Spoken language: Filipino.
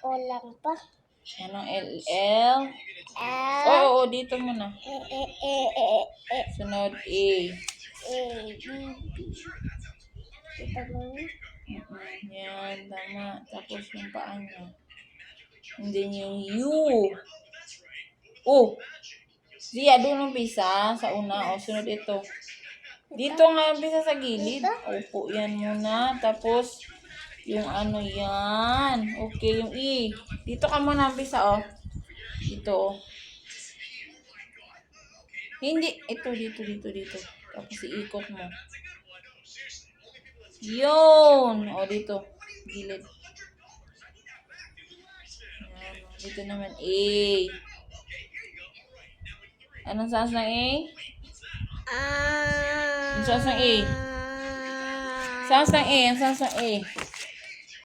Kulang pa. Anong L? L. Oo, dito muna. Sunod A. Ito mo. Yan, tama. Tapos yung paa niya. And then yung U. Oh! Zia, doon umpisa sa una. O, sunod ito. Dito nga umpisa sa gilid. Opo, yan muna. Tapos, yung ano yan. Okay, yung E. Dito ka muna umpisa, oh. Dito, oh. Hindi. Ito, dito. Tapos, iikot mo. Yun. O, dito. Gilid. Yan. Dito naman, A. Anong sounds ng A? Anong sounds ng A? Sounds ng A. Ang sounds ng A.